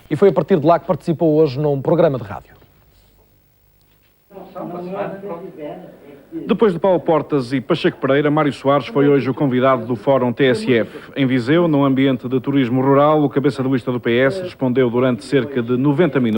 E foi a partir de lá que participou hoje num programa de rádio. Depois de Paulo Portas e Pacheco Pereira, Mário Soares foi hoje o convidado do Fórum TSF. Em Viseu, num ambiente de turismo rural, o cabeça de lista do PS respondeu durante cerca de 90 minutos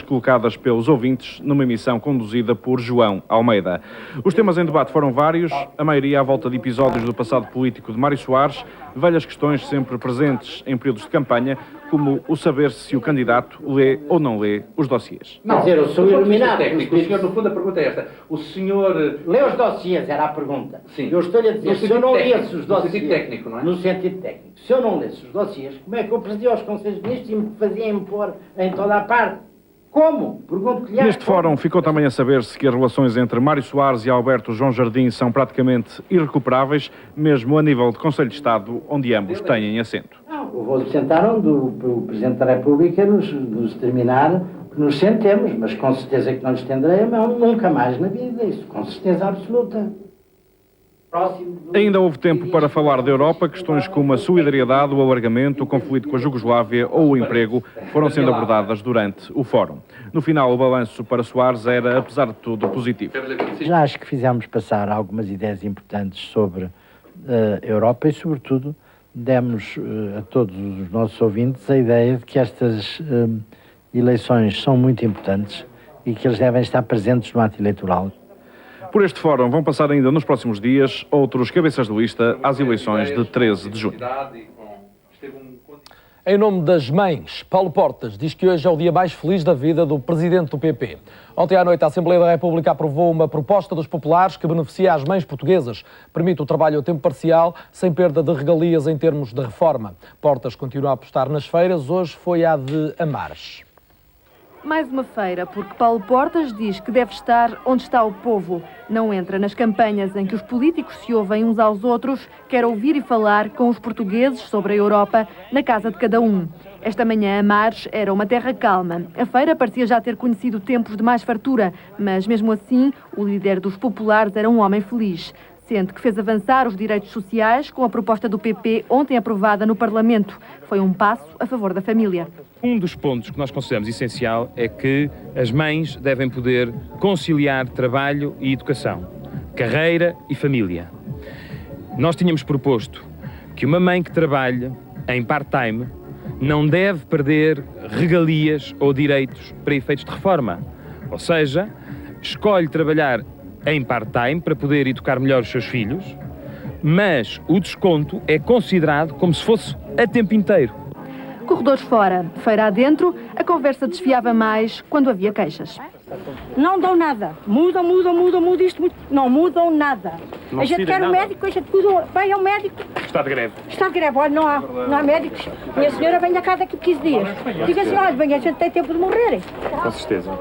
colocadas pelos ouvintes numa emissão conduzida por João Almeida. Os temas em debate foram vários, a maioria à volta de episódios do passado político de Mário Soares, velhas questões sempre presentes em períodos de campanha, como o saber se o candidato lê ou não lê os dossiês. Não, eu sou iluminado. Técnico, o senhor, no fundo, a pergunta é esta. O senhor... Lê os dossiês, era a pergunta. Sim. Eu estou-lhe a dizer, se eu não lesse os dossiês... No sentido técnico, não é? No sentido técnico. Se eu não lesse os dossiês, como é que eu presidia aos Conselhos de Ministros e me fazia impor em toda a parte? Como? Pergunto-lhe. Neste fórum ficou também a saber-se que as relações entre Mário Soares e Alberto João Jardim são praticamente irrecuperáveis, mesmo a nível de Conselho de Estado, onde ambos têm assento. Não, o voo sentaram do Presidente da República nos terminar que nos sentemos, mas com certeza que não lhes tenderei a mão, nunca mais na vida, isso com certeza absoluta. Ainda houve tempo para falar da Europa, questões como a solidariedade, o alargamento, o conflito com a Jugoslávia ou o emprego foram sendo abordadas durante o fórum. No final, o balanço para Soares era, apesar de tudo, positivo. Já acho que fizemos passar algumas ideias importantes sobre a Europa e, sobretudo, demos a todos os nossos ouvintes a ideia de que estas eleições são muito importantes e que eles devem estar presentes no ato eleitoral. Por este fórum vão passar ainda nos próximos dias outros cabeças de lista às eleições de 13 de junho. Em nome das mães, Paulo Portas diz que hoje é o dia mais feliz da vida do presidente do PP. Ontem à noite, a Assembleia da República aprovou uma proposta dos populares que beneficia as mães portuguesas. Permite o trabalho a tempo parcial, sem perda de regalias em termos de reforma. Portas continua a apostar nas feiras, hoje foi a de Amares. Mais uma feira, porque Paulo Portas diz que deve estar onde está o povo. Não entra nas campanhas em que os políticos se ouvem uns aos outros, quer ouvir e falar com os portugueses sobre a Europa na casa de cada um. Esta manhã, Amares era uma terra calma. A feira parecia já ter conhecido tempos de mais fartura, mas mesmo assim, o líder dos populares era um homem feliz. Sente que fez avançar os direitos sociais com a proposta do PP ontem aprovada no Parlamento. Foi um passo a favor da família. Um dos pontos que nós consideramos essencial é que as mães devem poder conciliar trabalho e educação, carreira e família. Nós tínhamos proposto que uma mãe que trabalha em part-time não deve perder regalias ou direitos para efeitos de reforma. Ou seja, escolhe trabalhar em part-time para poder educar melhor os seus filhos, mas o desconto é considerado como se fosse a tempo inteiro. Corredores fora, feira adentro, a conversa desfiava mais quando havia queixas. Não dão nada. Mudam isto. Não mudam nada. A gente quer um médico, a gente vai ao médico. Está de greve. Está de greve, olha, não há médicos. Minha senhora vem a casa daqui por 15 dias. Diga assim, olha, bem, a gente tem tempo de morrer. Com certeza.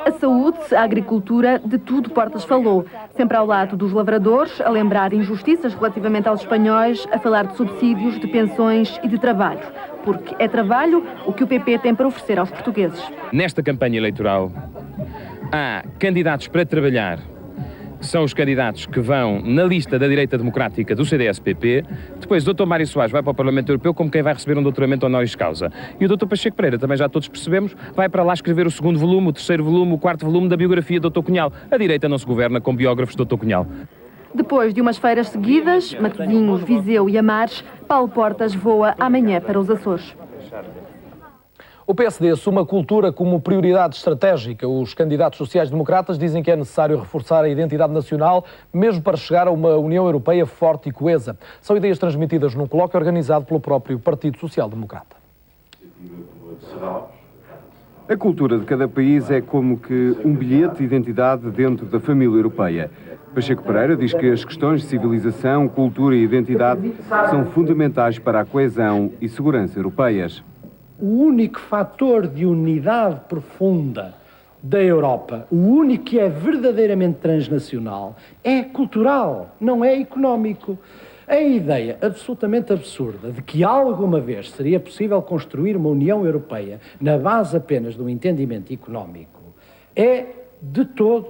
A saúde, a agricultura, de tudo Portas falou. Sempre ao lado dos lavradores, a lembrar injustiças relativamente aos espanhóis, a falar de subsídios, de pensões e de trabalho. Porque é trabalho o que o PP tem para oferecer aos portugueses. Nesta campanha eleitoral, há candidatos para trabalhar, que são os candidatos que vão na lista da direita democrática do CDS-PP. Depois o Dr. Mário Soares vai para o Parlamento Europeu como quem vai receber um doutoramento honoris causa. E o Dr. Pacheco Pereira, também já todos percebemos, vai para lá escrever o segundo volume, o terceiro volume, o quarto volume da biografia do Dr. Cunhal. A direita não se governa com biógrafos do Dr. Cunhal. Depois de umas feiras seguidas, Matosinhos, Viseu e Amares, Paulo Portas voa amanhã para os Açores. O PSD assume a cultura como prioridade estratégica. Os candidatos sociais-democratas dizem que é necessário reforçar a identidade nacional, mesmo para chegar a uma União Europeia forte e coesa. São ideias transmitidas num colóquio organizado pelo próprio Partido Social Democrata. A cultura de cada país é como que um bilhete de identidade dentro da família europeia. Pacheco Pereira diz que as questões de civilização, cultura e identidade são fundamentais para a coesão e segurança europeias. O único fator de unidade profunda da Europa, o único que é verdadeiramente transnacional, é cultural, não é económico. A ideia absolutamente absurda de que alguma vez seria possível construir uma União Europeia na base apenas do entendimento económico é, de todo,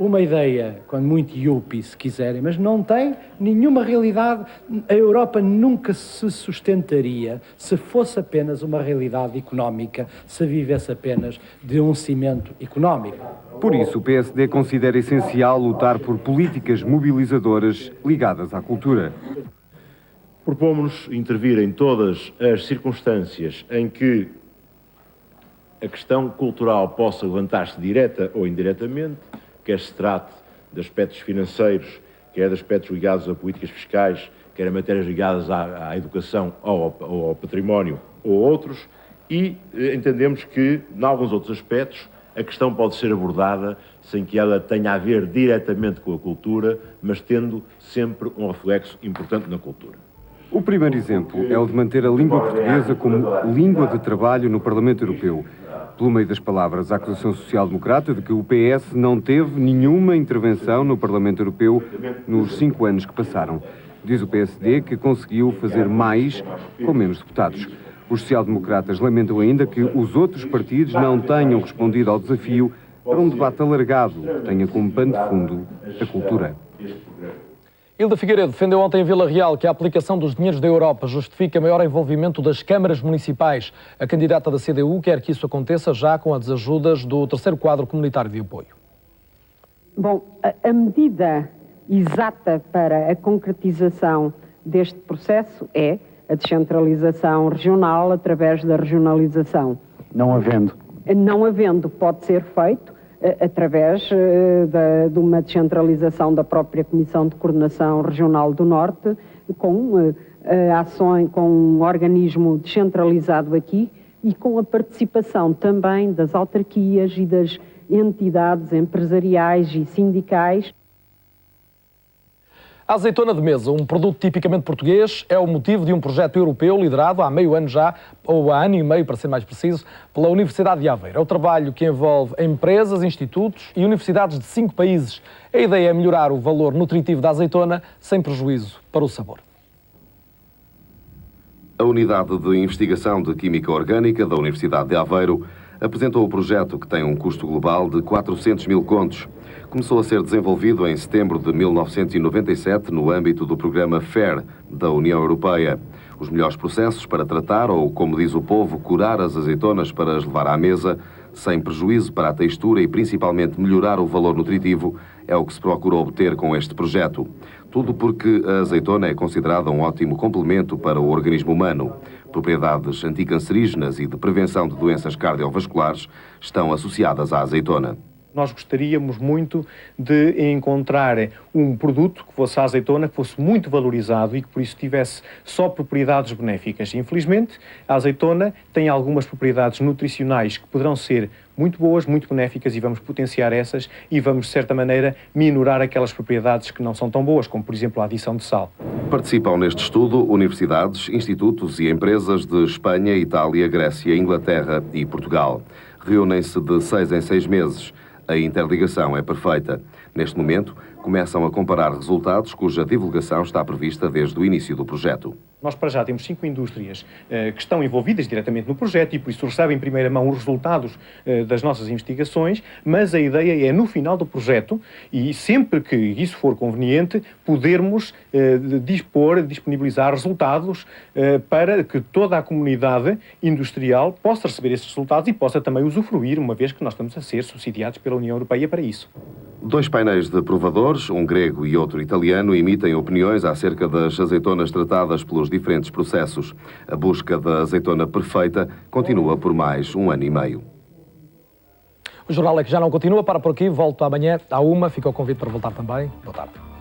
uma ideia, quando muito yuppie, se quiserem, mas não tem nenhuma realidade. A Europa nunca se sustentaria se fosse apenas uma realidade económica, se vivesse apenas de um cimento económico. Por isso, o PSD considera essencial lutar por políticas mobilizadoras ligadas à cultura. Propomos-nos intervir em todas as circunstâncias em que a questão cultural possa levantar-se direta ou indiretamente, quer se trate de aspectos financeiros, quer de aspectos ligados a políticas fiscais, quer a matérias ligadas à educação ou ao património ou outros, e entendemos que, em alguns outros aspectos, a questão pode ser abordada sem que ela tenha a ver diretamente com a cultura, mas tendo sempre um reflexo importante na cultura. O primeiro exemplo é o de manter a língua portuguesa como língua de trabalho no Parlamento Europeu. Pelo meio das palavras, a acusação social-democrata de que o PS não teve nenhuma intervenção no Parlamento Europeu nos 5 anos que passaram. Diz o PSD que conseguiu fazer mais com menos deputados. Os social-democratas lamentam ainda que os outros partidos não tenham respondido ao desafio para um debate alargado que tenha como pano de fundo a cultura. Hilda Figueiredo defendeu ontem em Vila Real que a aplicação dos dinheiros da Europa justifica maior envolvimento das câmaras municipais. A candidata da CDU quer que isso aconteça já com as ajudas do terceiro quadro comunitário de apoio. Bom, a medida exata para a concretização deste processo é a descentralização regional através da regionalização. Não havendo. Não havendo, pode ser feito através de uma descentralização da própria Comissão de Coordenação Regional do Norte, com ações, com um organismo descentralizado aqui e com a participação também das autarquias e das entidades empresariais e sindicais. A azeitona de mesa, um produto tipicamente português, é o motivo de um projeto europeu liderado há meio ano já, ou há ano e meio, para ser mais preciso, pela Universidade de Aveiro. É o trabalho que envolve empresas, institutos e universidades de 5 países. A ideia é melhorar o valor nutritivo da azeitona sem prejuízo para o sabor. A Unidade de Investigação de Química Orgânica da Universidade de Aveiro apresentou o projeto que tem um custo global de 400 mil contos. Começou a ser desenvolvido em setembro de 1997 no âmbito do programa FAIR da União Europeia. Os melhores processos para tratar, ou como diz o povo, curar as azeitonas para as levar à mesa, sem prejuízo para a textura e principalmente melhorar o valor nutritivo, é o que se procura obter com este projeto. Tudo porque a azeitona é considerada um ótimo complemento para o organismo humano. Propriedades anticancerígenas e de prevenção de doenças cardiovasculares estão associadas à azeitona. Nós gostaríamos muito de encontrar um produto que fosse a azeitona, que fosse muito valorizado e que por isso tivesse só propriedades benéficas. Infelizmente, a azeitona tem algumas propriedades nutricionais que poderão ser muito boas, muito benéficas, e vamos potenciar essas e vamos, de certa maneira, minorar aquelas propriedades que não são tão boas, como, por exemplo, a adição de sal. Participam neste estudo universidades, institutos e empresas de Espanha, Itália, Grécia, Inglaterra e Portugal. Reúnem-se de 6 em 6 meses. A interligação é perfeita. Neste momento, começam a comparar resultados cuja divulgação está prevista desde o início do projeto. Nós, para já, temos 5 indústrias que estão envolvidas diretamente no projeto e, por isso, recebem em primeira mão os resultados das nossas investigações, mas a ideia é, no final do projeto, e sempre que isso for conveniente, podermos disponibilizar resultados para que toda a comunidade industrial possa receber esses resultados e possa também usufruir, uma vez que nós estamos a ser subsidiados pela União Europeia para isso. 2 painéis de provadores, um grego e outro italiano, emitem opiniões acerca das azeitonas tratadas pelos diferentes processos. A busca da azeitona perfeita continua por mais 1 ano e meio. O Jornal é que já não continua, para por aqui, volto amanhã à 1h, fica o convite para voltar também. Boa tarde.